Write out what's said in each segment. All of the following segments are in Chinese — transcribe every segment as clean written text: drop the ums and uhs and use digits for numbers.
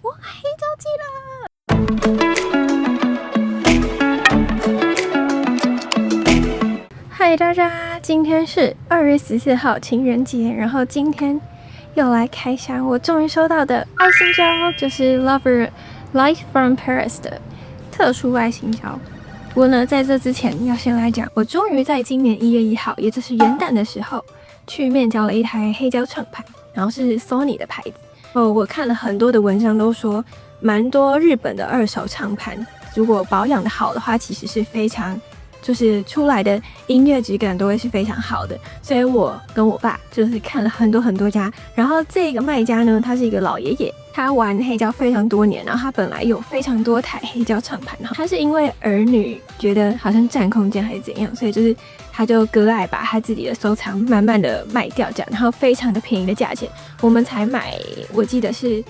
哇，黑胶机了！嗨，大家，今天是2月14号情人节，然后今天又来开箱我终于收到的爱心胶，就是 Lover Light from Paris 的特殊爱心胶。不过呢，在这之前要先来讲，我终于在今年1月1号，也就是元旦的时候，去面交了一台黑胶唱盘，然后是 Sony 的牌子。我看了很多的文章都说，蛮多日本的二手唱盘，如果保养的好的话，其实是非常，就是出来的音乐质感都会是非常好的。所以我跟我爸就是看了很多家，然后这个卖家呢，他是一个老爷爷，他玩黑胶非常多年，然后他本来有非常多台黑胶唱盘，他是因为儿女觉得好像占空间还是怎样，所以就是他就割爱把他自己的收藏慢慢的卖掉这样，然后非常的便宜的价钱，我们才买，我记得是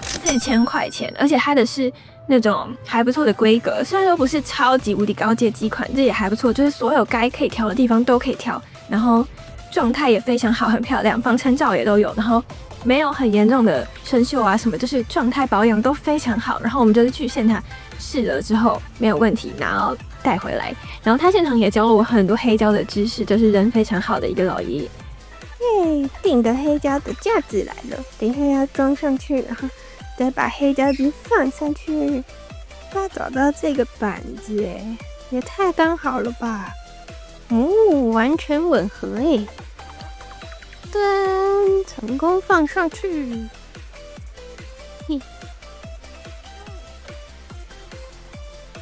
4000块钱，而且它的是那种还不错的规格，虽然说不是超级无敌高阶机款，这也还不错，就是所有该可以调的地方都可以调，然后状态也非常好，很漂亮，防尘罩也都有，然后没有很严重的生锈啊什么，就是状态保养都非常好。然后我们就是去现场试了之后没有问题，然后带回来，然后他现场也教了我很多黑胶的知识，就是人非常好的一个老爷爷。订的黑胶的架子来了，等一下要装上去，然后再把黑胶机放上去。他找到这个板子，也太刚好了吧！完全吻合噔，成功放上去。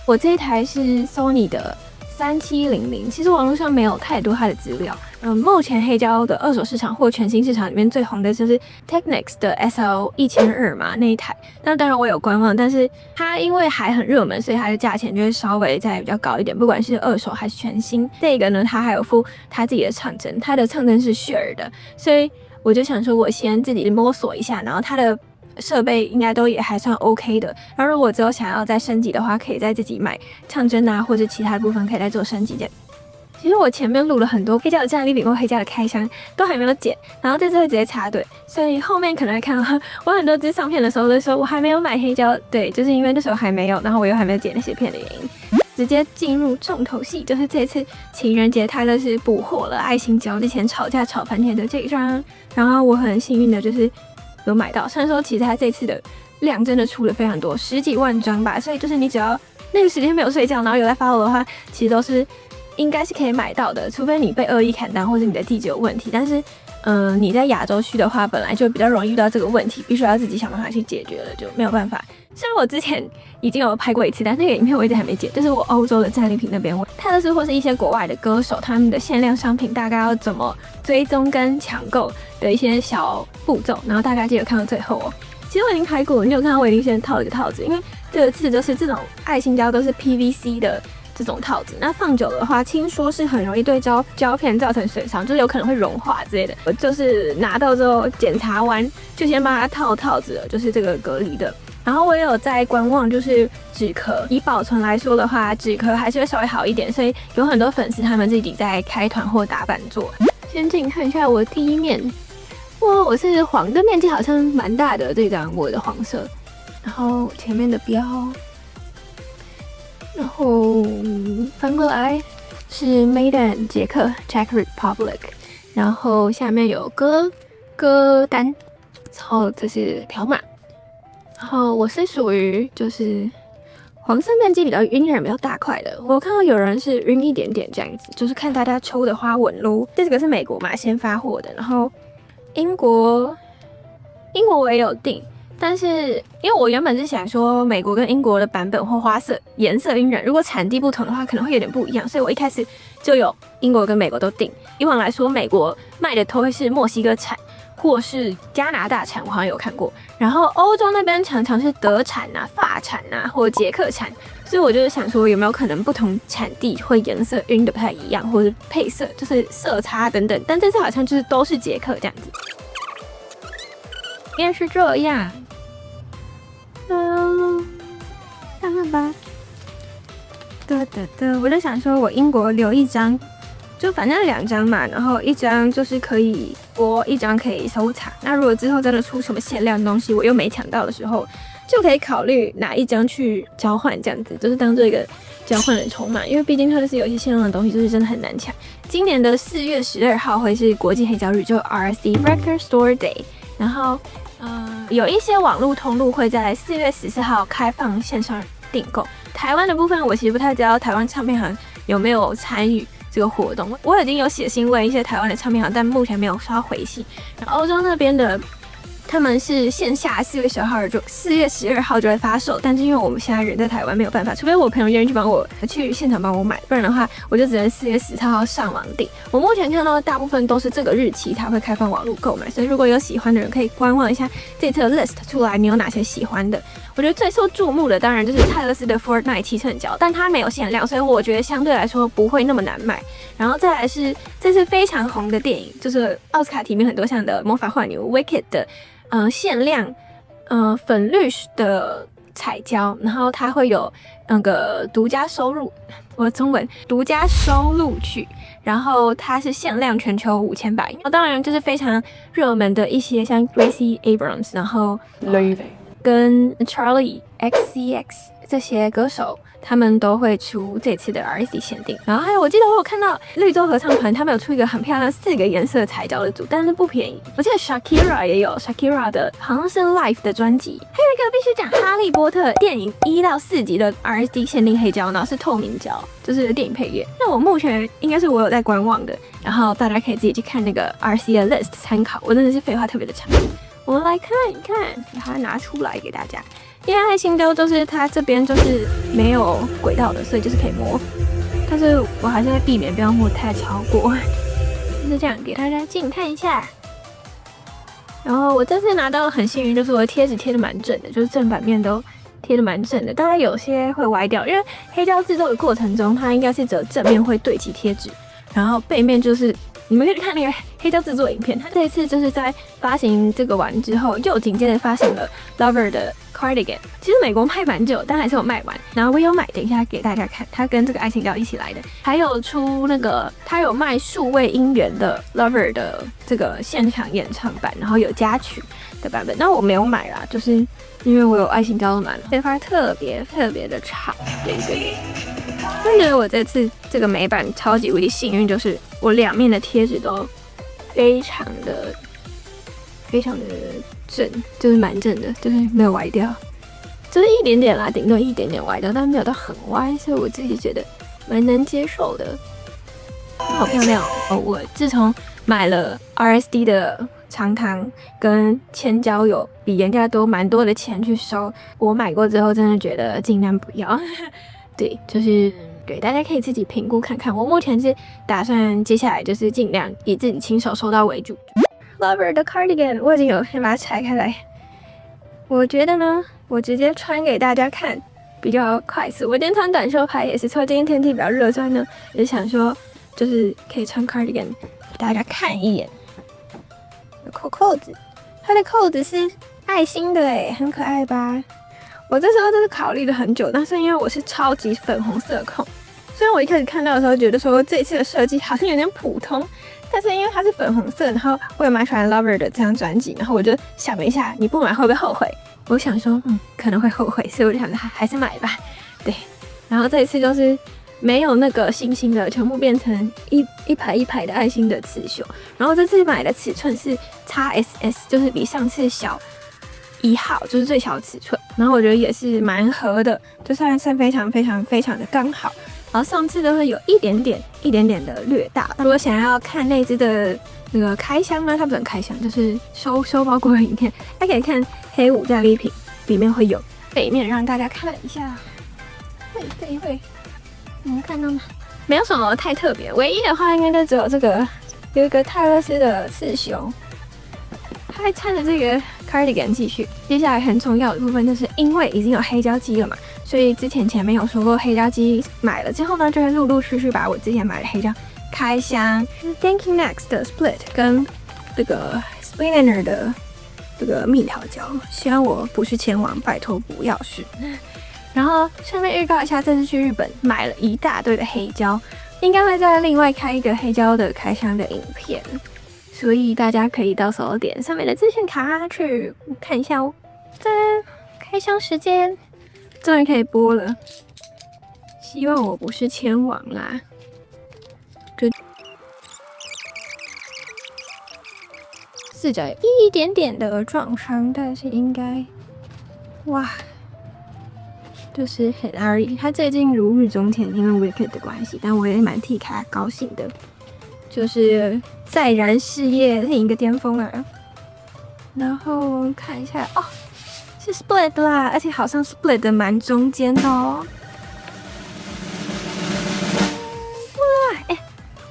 我这一台是 Sony 的3700，其实网络上没有太多它的资料。目前黑胶的二手市场或全新市场里面最红的就是 Technics 的 SL1200嘛那一台。那当然我有观望，但是它因为还很热门，所以它的价钱就会稍微再比较高一点，不管是二手还是全新。这个呢，它还有附它自己的唱针，它的唱针是雪儿的，所以我就想说我先自己摸索一下，然后它的设备应该都也还算 OK 的，然后如果之后想要再升级的话，可以再自己买唱针啊，或者其他的部分可以再做升级的。其实我前面录了很多黑胶的战利品或黑胶的开箱，都还没有剪，然后这次会直接插队，所以后面可能会看到我很多支上片的时候都说我还没有买黑胶，对，就是因为那时候还没有，然后我又还没有剪那些片的原因。直接进入重头戏，就是这次情人节泰勒是补货了爱心胶之前吵架吵翻天的这一张，然后我很幸运的就是有买到，虽然说其实它这次的量真的出了非常多，10几万张吧，所以就是你只要那个时间没有睡觉，然后有在 follow 的话，其实都是应该是可以买到的，除非你被恶意砍单或者你的地址有问题，但是你在亚洲区的话，本来就比较容易遇到这个问题，必须要自己想办法去解决了，就没有办法。虽然我之前已经有拍过一次，但那个影片我一直还没剪，就是我欧洲的战利品那边，泰勒斯或是一些国外的歌手，他们的限量商品大概要怎么追踪跟抢购的一些小步骤，然后大概记得看到最后哦。其实我已经拍过，你有看到我已经先套了一个套子，因为这次就是这种爱心胶都是 PVC 的这种套子，那放久的话，听说是很容易对胶片造成损伤，就是有可能会融化之类的。我就是拿到之后检查完，就先帮它套套子了，就是这个隔离的。然后我也有在观望，就是纸壳，以保存来说的话，纸壳还是会稍微好一点，所以有很多粉丝他们自己在开团或打版做。先进看一下我第一面，哇，我是黄的面积好像蛮大的这张我的黄色，然后前面的标。然后翻过来是 Made in 捷克 Czech Republic， 然后下面有歌单，然后这是条码，然后我是属于就是黄色面积比较晕染比较大块的，我看到有人是晕一点点这样子，就是看大家抽的花纹咯。这个是美国嘛先发货的，然后英国我也有订。但是因为我原本是想说美国跟英国的版本或花色颜色晕染，如果产地不同的话可能会有点不一样，所以我一开始就有英国跟美国都订。以往来说美国卖的都会是墨西哥产或是加拿大产，我好像有看过，然后欧洲那边常常是德产啊、法产啊或捷克产，所以我就是想说有没有可能不同产地会颜色晕的不太一样，或者配色就是色差等等，但这次好像就是都是捷克这样子。应该是这样，看看吧。我就想说，我英国留一张，就反正2张嘛，然后1张就是可以播，1张可以收藏。那如果之后真的出什么限量东西，我又没抢到的时候，就可以考虑哪一张去交换，这样子就是当做一个交换的筹码，因为毕竟特斯有一些限量的东西就是真的很难抢。今年的4月12号会是国际黑胶日，就 RSD Record Store Day， 然后有一些网络通路会在4月14号开放线上订购。台湾的部分我其实不太知道台湾唱片行有没有参与这个活动，我已经有写信问一些台湾的唱片行，但目前没有收到回信。然后欧洲那边的他们是线下4月12号就会发售，但是因为我们现在人在台湾没有办法，除非我朋友愿意去现场帮我买，不然的话我就只能4月14号上网订。我目前看到的大部分都是这个日期才会开放网络购买，所以如果有喜欢的人可以观望一下这次的 list 出来，你有哪些喜欢的？我觉得最受注目的当然就是泰勒斯的 Fortnite 7寸胶，但它没有限量，所以我觉得相对来说不会那么难买。然后再来是这次非常红的电影，就是奥斯卡提名很多项的魔法坏女巫 Wicked 的限量粉绿的彩胶，然后它会有那个独家收录，我的中文独家收录曲，然后它是限量全球5000把。当然就是非常热门的一些像 Gracie Abrams， 然后跟 Charlie XCX 这些歌手，他们都会出这次的 RSD 限定。然后还有我记得我有看到绿洲合唱团他们有出一个很漂亮4个颜色彩胶的组，但是不便宜。我记得 Shakira 也有 Shakira 的好像是 Live 的专辑。还有一个必须讲哈利波特电影1到4集的 RSD 限定黑胶，然后是透明胶，就是电影配乐。那我目前应该是我有在观望的，然后大家可以自己去看那个 RSD 的 list 参考。我真的是废话特别的长。我们来看一看，把它拿出来给大家。因为爱心胶就是它这边就是没有轨道的，所以就是可以摸，但是我还是会避免不要摸太超过，就是这样给大家近看一下。然后我这次拿到很幸运，就是我的贴纸贴的蛮正的，就是正反面都贴的蛮正的，当然有些会歪掉，因为黑胶制作的过程中，它应该是只有正面会对齐贴纸，然后背面就是你们可以看那个黑胶制作影片，它这一次就是在发行这个完之后，又紧接着发行了 Lover 的 Cardigan。其实美国卖蛮久，但还是有卖完。然后我有买，等一下给大家看，它跟这个爱情胶一起来的。还有出那个，它有卖数位音源的 Lover 的这个现场演唱版，然后有加曲的版本。那我没有买啦，就是因为我有爱情胶的嘛，这块特别的长，对。我觉得我这次这个美版超级无敌幸运，就是我两面的贴纸都非常的正，就是蛮正的，就是没有歪掉，就是一点点啦，顶多一点点歪掉，但没有到很歪，所以我自己觉得蛮能接受的。好漂亮哦！我自从买了 RSD 的长糖跟铅胶有比人家多蛮多的钱去收，我买过之后真的觉得尽量不要。对，就是对，大家可以自己评估看看。我目前是打算接下来就是尽量以自己亲手收到为主。Lover 的 Cardigan 我已经有先把它拆开来，我觉得呢，我直接穿给大家看比较快速。我今天穿短袖拍也是，除了今天天气比较热之外呢，也想说就是可以穿 Cardigan 给大家看一眼。有扣子，它的扣子是爱心的诶，很可爱吧？我这时候就是考虑了很久，但是因为我是超级粉红色控，虽然我一开始看到的时候觉得说这一次的设计好像有点普通，但是因为它是粉红色，然后我也蛮喜欢 Lover 的这张专辑，然后我就想了一下，你不买会不会后悔？我想说，可能会后悔，所以我就想还是买吧。对，然后这一次就是没有那个星星的，全部变成一排一排的爱心的刺绣，然后这次买的尺寸是 XS， 就是比上次小1号，就是最小的尺寸，然后我觉得也是蛮合的，就算是非常的刚好。然后上次都会有一点点的略大。如果想要看那只的那个开箱呢，它不能开箱，就是收包裹的影片，大家可以看黑五在礼品里面会有背面让大家看一下。会，你们看到吗？没有什么太特别，唯一的话应该就只有这个有一个泰勒斯的刺绣。它还穿着这个 cardigan 继续。接下来很重要的部分就是因为已经有黑胶机了嘛，所以之前前面有说过黑胶机买了之后呢，就会陆续把我之前买的黑胶开箱。Thank You Next 的 Split 跟这个 Splitiner 的这个蜜桃胶，希望我不是前往，拜托不要是。然后顺便预告一下，这次去日本买了一大堆的黑胶，应该会再另外开一个黑胶的开箱的影片。所以大家可以到时候点上面的资讯卡去看一下哦。OK，开箱时间，终于可以播了。希望我不是千王啦。四角有一点点的撞伤，但是应该，哇，就是很而已。他最近如日中天，因为 Wicked 的关系，但我也蛮替他高兴的，就是再燃事业另一个巅峰啊。然后看一下哦，是 Split 啦，而且好像 Split 的蛮中间的哦。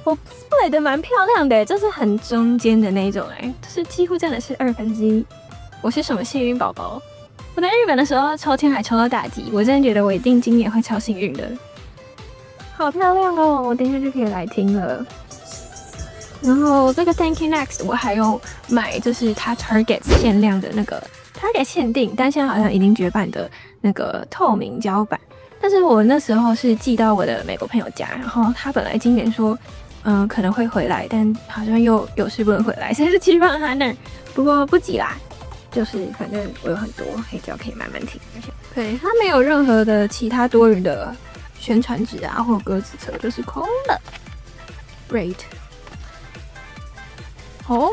我 split 的蛮漂亮的，就是很中间的那种就是几乎真的是1/2。我是什么幸运宝宝？我在日本的时候抽签还抽到大吉，我真的觉得我一定今年会超幸运的。好漂亮哦！我等一下就可以来听了。然后这个 Thank You Next 我还有买，就是它 Target 限量的那个 Target 限定，但现在好像已经绝版的那个透明胶版。但是我那时候是寄到我的美国朋友家，然后他本来今年说可能会回来，但好像又有事不能回来，所以就继续放他那儿。不过不急啦，就是反正我有很多黑胶可以慢慢听。对，它没有任何的其他多余的宣传纸啊或歌词册，就是空的。Great。哦，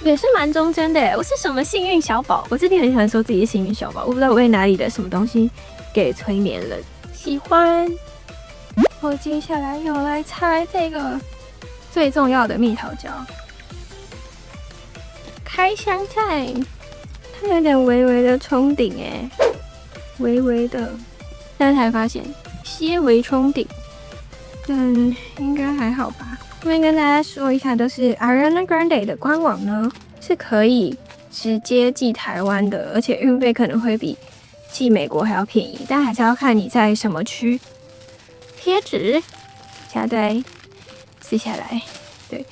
也是蛮中间的。我是什么幸运小宝？我最近很喜欢说自己是幸运小宝，我不知道我被哪里的什么东西给催眠了。喜欢。我接下来要来猜这个最重要的蜜桃胶，开箱time，它有点微微的冲顶微微的，现在才发现些微冲顶，应该还好吧。这边跟大家说一下，都是 Ariana Grande 的官网呢是可以直接寄台湾的，而且运费可能会比寄美国还要便宜，但还是要看你在什么区。贴纸夹在撕下来，对，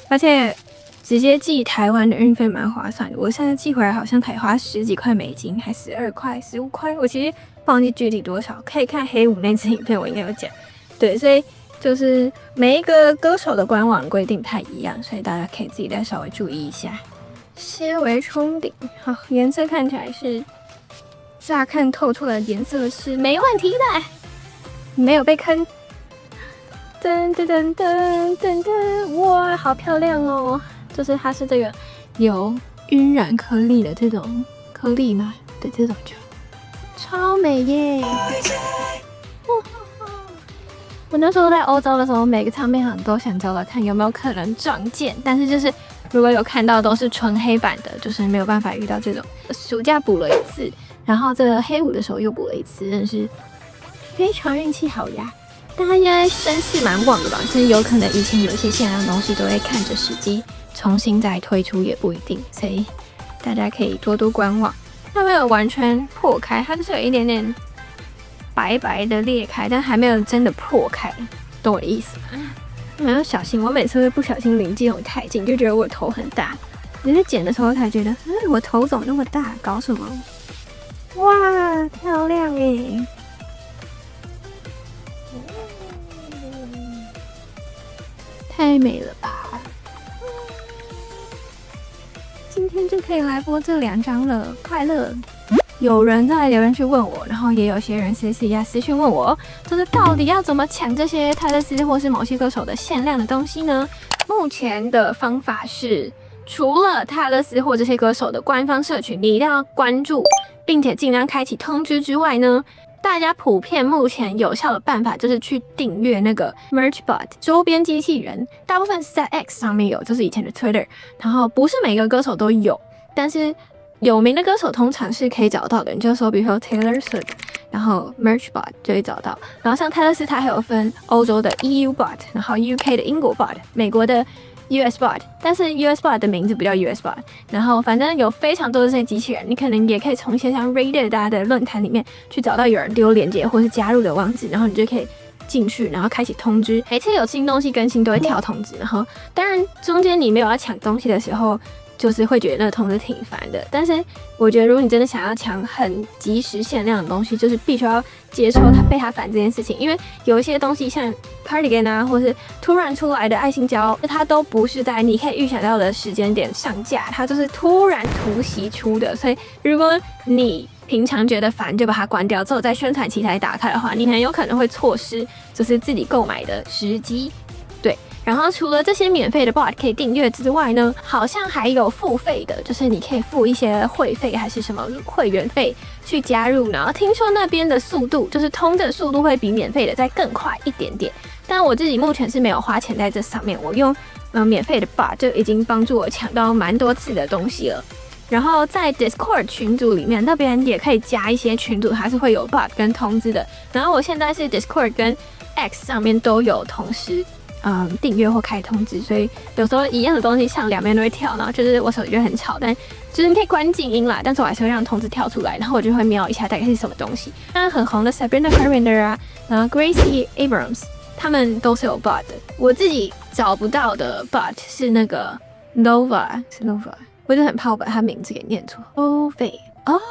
而且直接寄台湾的运费蛮划算的。我现在寄回来好像才花10几块美金，还12块、15块，我其实忘记具体多少，可以看黑五那支影片，我应该有讲。对，所以就是每一个歌手的官网规定不太一样，所以大家可以自己再稍微注意一下。些微冲顶，好，颜色看起来是乍看透出来的颜色是没问题的。没有被坑，噔噔噔噔噔噔，哇，好漂亮哦！就是它是这个有晕染颗粒的这种颗粒嘛的这种就超美耶！我那时候在欧洲的时候，每个唱片行都想找找看有没有可能撞见，但是就是如果有看到都是纯黑版的，就是没有办法遇到这种。暑假补了一次，然后这个黑五的时候又补了一次，真的是。非常运气好呀！大家应该声势蛮旺的吧？甚至有可能以前有一些限量东西都会看着时机重新再推出，也不一定，所以大家可以多多观望。它没有完全破开，它就是有一点点白白的裂开，但还没有真的破开，懂我的意思吗？我要小心，我每次会不小心离这种太近，就觉得我头很大。你在剪的时候才觉得，我头怎么那么大？搞什么？哇，漂亮耶！太美了吧！今天就可以来播这2张了，快乐！有人在留言区问我，然后也有些人私讯问我，就是到底要怎么抢这些泰勒斯或是某些歌手的限量的东西呢？目前的方法是，除了泰勒斯或这些歌手的官方社群，你一定要关注，并且尽量开启通知之外呢，大家普遍目前有效的办法就是去订阅那个 MerchBot 周边机器人，大部分是在 X 上面有，就是以前的 Twitter， 然后不是每个歌手都有，但是有名的歌手通常是可以找到的，你就说比如说 Taylor Swift， 然后 MerchBot 就会找到，然后像泰勒斯它还有分欧洲的 EUBot， 然后 UK 的英国 bot， 美国的US Bot， 但是 US Bot 的名字不叫 US Bot， 然后反正有非常多的这些机器人，你可能也可以从一些像 Reddit 大家的论坛里面去找到有人丢链接或是加入的网址，然后你就可以进去，然后开启通知，每次有新东西更新都会跳通知，然后当然中间你没有要抢东西的时候，就是会觉得那个通知挺烦的。但是我觉得，如果你真的想要抢很及时限量的东西，就是必须要接受它被它烦这件事情。因为有一些东西像 cardigan 啊，或是突然出来的爱心胶，它都不是在你可以预想到的时间点上架，它就是突然突袭出的。所以如果你平常觉得烦就把它关掉，之后在宣传期才打开的话，你很有可能会错失就是自己购买的时机。对，然后除了这些免费的 bot 可以订阅之外呢，好像还有付费的，就是你可以付一些会费还是什么会员费去加入，然后听说那边的速度就是通知速度会比免费的再更快一点点。但我自己目前是没有花钱在这上面，我用免费的 bot 就已经帮助我抢到蛮多次的东西了。然后在 Discord 群组里面，那边也可以加一些群组，它是会有 bot 跟通知的。然后我现在是 Discord 跟 X 上面都有同时订阅或开通知，所以有时候一样的东西上两边都会跳，然后就是我手机就很吵，但就是你可以关静音啦，但是我还是会让通知跳出来，然后我就会瞄一下大概是什么东西。那很红的 Sabrina Carpenter 啊，然后 Gracie Abrams 他们都是有 bot 的。我自己找不到的 bot 是那个 Nova， 是 Nova， 我就很怕我把他名字给念错。Nova 哦。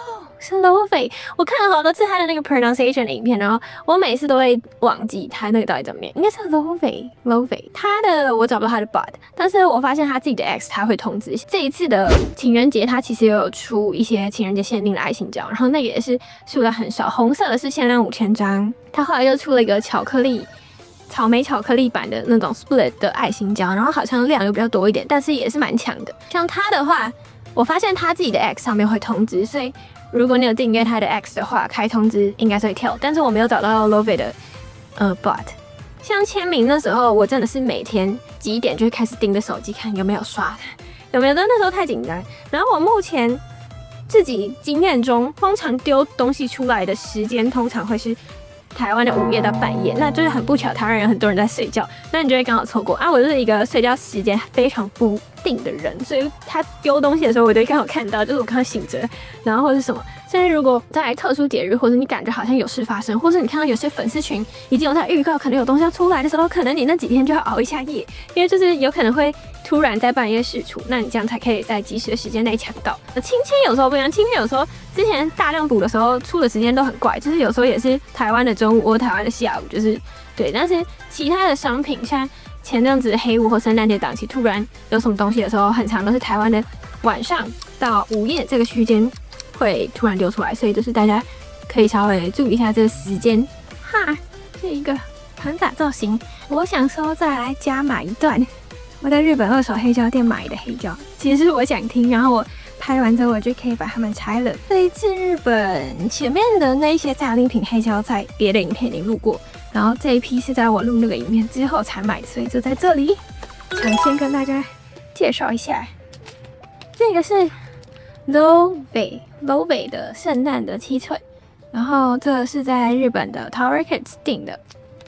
是 Lovey， 我看了好多次他的那个 pronunciation 的影片，然后我每次都会忘记他那个到底怎么念，应该是 Lovey。他的我找不到他的 bot， 但是我发现他自己的 X 他会通知。这一次的情人节，他其实也有出一些情人节限定的爱心胶，然后那个也是数量很少，红色的是限量5000张。他后来又出了一个草莓巧克力版的那种 split 的爱心胶，然后好像量又比较多一点，但是也是蛮强的。像他的话，我发现他自己的 X 上面会通知，所以如果你有订阅他的 X 的话，开通知应该是会跳，但是我没有找到 Lovey 的bot。像签名的时候，我真的是每天几点就会开始盯着手机看有没有刷，有没有？但那时候太紧张。然后我目前自己经验中，通常丢东西出来的时间通常会是台湾的午夜到半夜，那就是很不巧，台湾人很多人在睡觉，那你就会刚好错过啊。我是一个睡觉时间非常不定的人，所以他丢东西的时候，我就刚好看到，就是我刚好醒着，然后或是什么。所以如果在特殊节日，或者你感觉好像有事发生，或是你看到有些粉丝群已经有在预告，可能有东西要出来的时候，可能你那几天就要熬一下夜，因为就是有可能会突然在半夜释出，那你这样才可以在及时的时间内抢到。亲签有时候不一样，亲签有时候之前大量补的时候出的时间都很怪，就是有时候也是台湾的中午或台湾的下午，就是对。但是其他的商品，像前阵子黑五或圣诞节档期突然有什么东西的时候，很常都是台湾的晚上到午夜这个区间会突然丢出来，所以就是大家可以稍微注意一下这个时间。哈，是一个很打造型。我想说再来加码一段我在日本二手黑胶店买的黑胶，其实是我想听，然后我拍完之后我就可以把它们拆了。这一次日本前面的那一些战利品黑胶在别的影片里录过，然后这一批是在我录那个影片之后才买的，所以就在这里想先跟大家介绍一下。这个是 Lovey 的圣诞的七寸，然后这个是在日本的 Tower Records 订的，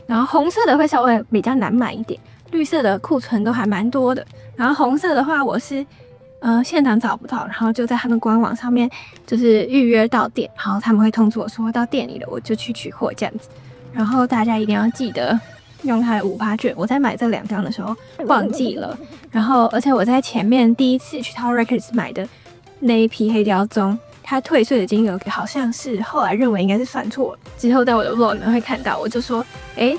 然后红色的会稍微比较难买一点，绿色的库存都还蛮多的，然后红色的话我是现场找不到，然后就在他们官网上面就是预约到店，然后他们会通知我说到店里了，我就去取货这样子。然后大家一定要记得用它的5%券，我在买这2张的时候忘记了，然后而且我在前面第一次去 Tower Records 买的那一批黑胶中，它退税的金额好像是后来认为应该是算错了，之后在我的 vlog 里面会看到，我就说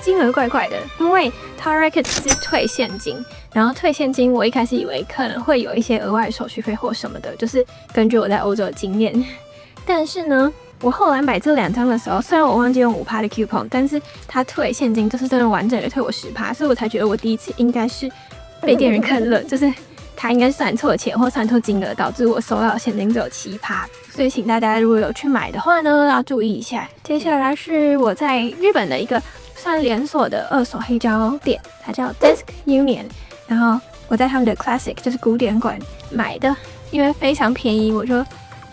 金额怪怪的，因为 Tower Records 是退现金，然后退现金我一开始以为可能会有一些额外手续费或什么的，就是根据我在欧洲的经验，但是呢我后来买这2张的时候，虽然我忘记用5%的 coupon， 但是他退现金就是真的完整的退我10%，所以我才觉得我第一次应该是被店员坑了，就是他应该算错钱或算错金额，导致我收到的现金只有7%，所以请大家如果有去买的话呢，要注意一下。接下来是我在日本的一个算连锁的二手黑胶店，它叫 Disc Union， 然后我在他们的 Classic 就是古典馆买的，因为非常便宜，我就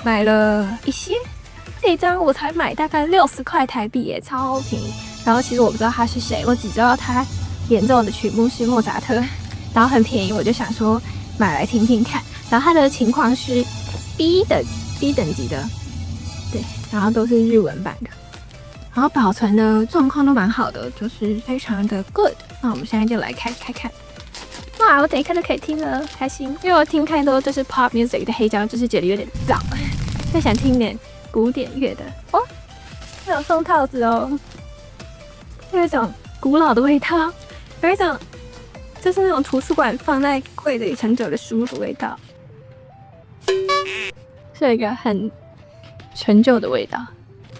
买了一些。这一张我才买大概60块台币耶，超便宜。然后其实我不知道他是谁，我只知道他演奏的曲目是莫扎特，然后很便宜，我就想说买来听听看。然后他的情况是 B 等级的，对，然后都是日文版的，然后保存的状况都蛮好的，就是非常的 good。那我们现在就来开看。哇，我等一下就可以听了，开心。因为我听太多就是 pop music 的黑胶，就是觉得有点燥，再想听点古典乐的。哦，还有送套子哦，有一种古老的味道，有一种就是那种图书馆放在柜子里很久的书的味道，是一个很陈旧的味道。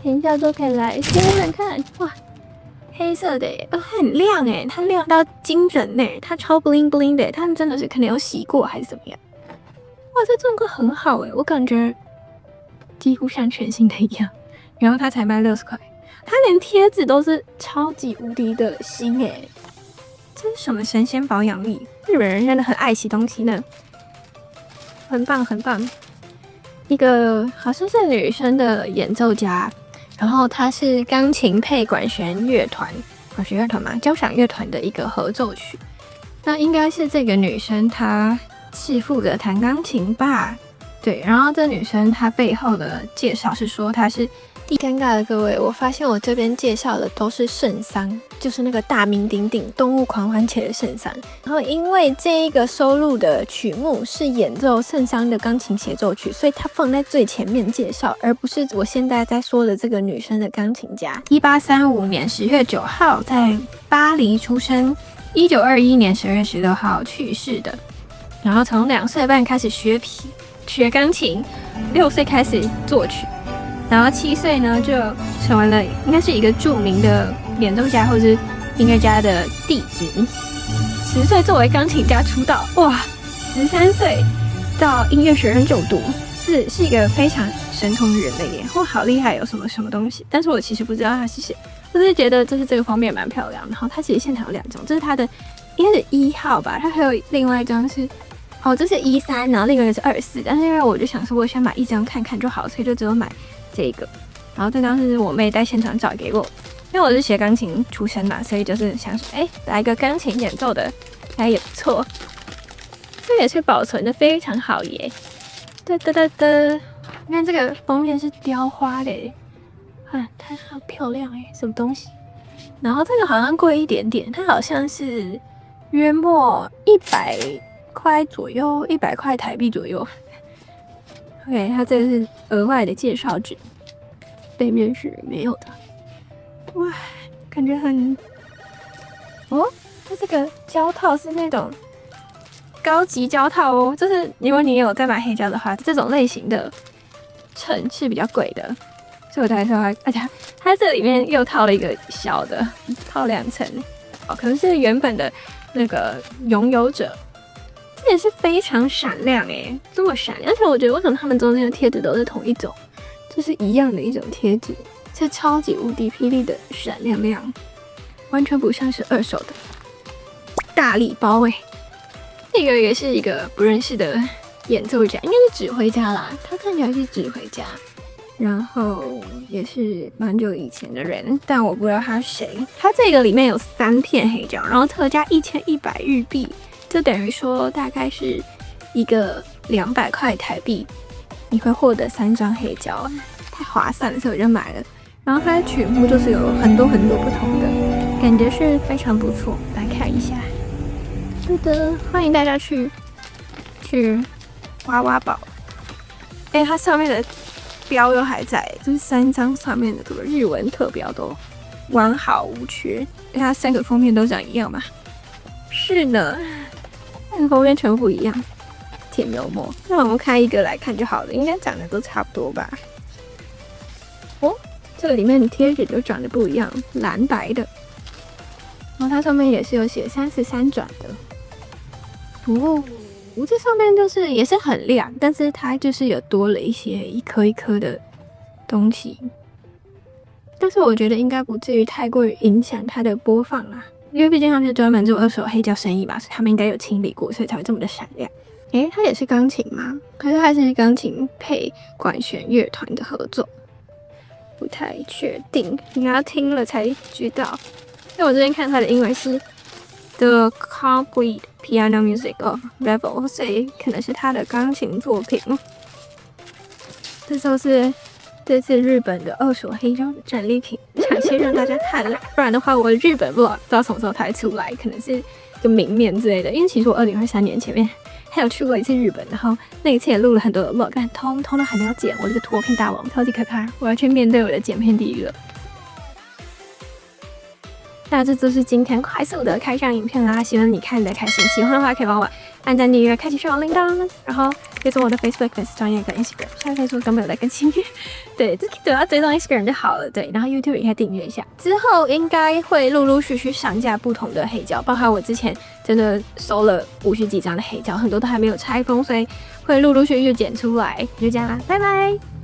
等一下都可以来听听看，哇！黑色的耶，很亮哎，它亮到惊人哎，它超 bling bling 的，它真的是可能有洗过还是怎么样？哇，这重个很好哎，我感觉几乎像全新的一样。然后它才卖60块，它连贴纸都是超级无敌的新哎，这是什么神仙保养力？日本人真的很爱惜东西呢，很棒很棒。一个好像是女生的演奏家。然后它是钢琴配管弦乐团嘛，交响乐团的一个合奏曲。那应该是这个女生她是负责弹钢琴吧？对，然后这女生她背后的介绍是说她是尴尬的各位，我发现我这边介绍的都是圣桑，就是那个大名鼎鼎动物狂欢节的圣桑。然后因为这一个收录的曲目是演奏圣桑的钢琴协奏曲，所以它放在最前面介绍，而不是我现在在说的这个女生的钢琴家。1835年10月9号在巴黎出生，1921年12月16号去世的。然后从2岁半开始学钢琴，6岁开始作曲。然后7岁呢，就成为了应该是一个著名的演奏家或是音乐家的弟子。10岁作为钢琴家出道，哇！13岁到音乐学院就读，是一个非常神通的人类耶！哇，好厉害，有什么东西？但是我其实不知道他是谁，我只是觉得就是这个封面蛮漂亮。然后他其实现场有2种，这是他的应该是1号吧，他还有另外一张是。这是13，然后另外一个是24，但是因为我就想说，我想买一张看看就好，所以就只有买这个。然后这张是我妹在现场找给我，因为我是学钢琴出身嘛，所以就是想说，来个钢琴演奏的，应该也不错。这也是保存的非常好耶。哒哒哒哒，你看这个封面是雕花的耶，它好漂亮哎，什么东西？然后这个好像贵一点点，它好像是约莫100块左右，100块台币左右。OK， 它这个是额外的介绍纸，背面是没有的。哇，感觉很……它这个胶套是那种高级胶套哦，就是如果你有在买黑胶的话，这种类型的衬是比较贵的，所以我才说而且它这里面又套了一个小的，套2层，可能是原本的那个拥有者。这也是非常闪亮诶，这么闪亮，而且我觉得为什么他们中间的贴纸都是同一种，就是一样的一种贴纸，是超级无敌霹雳的闪亮亮，完全不像是二手的大礼包诶。这个也是一个不认识的演奏家，应该是指挥家啦，他看起来是指挥家，然后也是蛮久以前的人，但我不知道他是谁。他这个里面有3片黑胶，然后特价1100日币。这等于说大概是一个200块台币，你会获得3张黑胶，太划算了，所以我就买了。然后它的曲目就是有很多不同的，感觉是非常不错。来看一下，对的，欢迎大家去挖挖宝。它上面的标又还在，就是3张上面的这个日文特标都完好无缺。它3个封面都长一样嘛？是呢。封面全部不一样，甜幽默。那我们开一个来看就好了，应该长得都差不多吧？这个里面的贴纸就长得不一样，蓝白的。然后它上面也是有写33转的。这上面就是也是很亮，但是它就是有多了一些一颗一颗的东西。但是我觉得应该不至于太过于影响它的播放啦。因为毕竟他们是专门做2手黑胶生意嘛，所以他们应该有清理过，所以才会这么的闪亮。它也是钢琴吗？可是它是钢琴配管弦乐团的合作，不太确定，你要听了才知道。因为我这边看它的英文是 The Complete Piano Music of Revel， 所以可能是他的钢琴作品。这就是这次日本的2手黑胶的战利品，抢先让大家看了，不然的话我的日本 vlog 不知道什么时候才会出来，可能是个明面之类的。因为其实我2023年前面还有去过一次日本，然后那一次也录了很多的 vlog， 但通通都还没有剪。我这个拖片大王超级可怕，我要去面对我的剪片第一了。那这就是今天快速的开箱影片啦，希望你看得开心。喜欢的话可以帮我按赞、订阅、开启小铃铛，然后追踪我的 Facebook 粉丝专页跟 Instagram， 现在 Facebook 都没有在更新，对，只要追踪 Instagram 就好了。对，然后 YouTube 也可以订阅一下。之后应该会陆陆续续上架不同的黑胶，包括我之前真的收了50几张的黑胶，很多都还没有拆封，所以会陆陆续续剪出来。就这样啦，拜拜。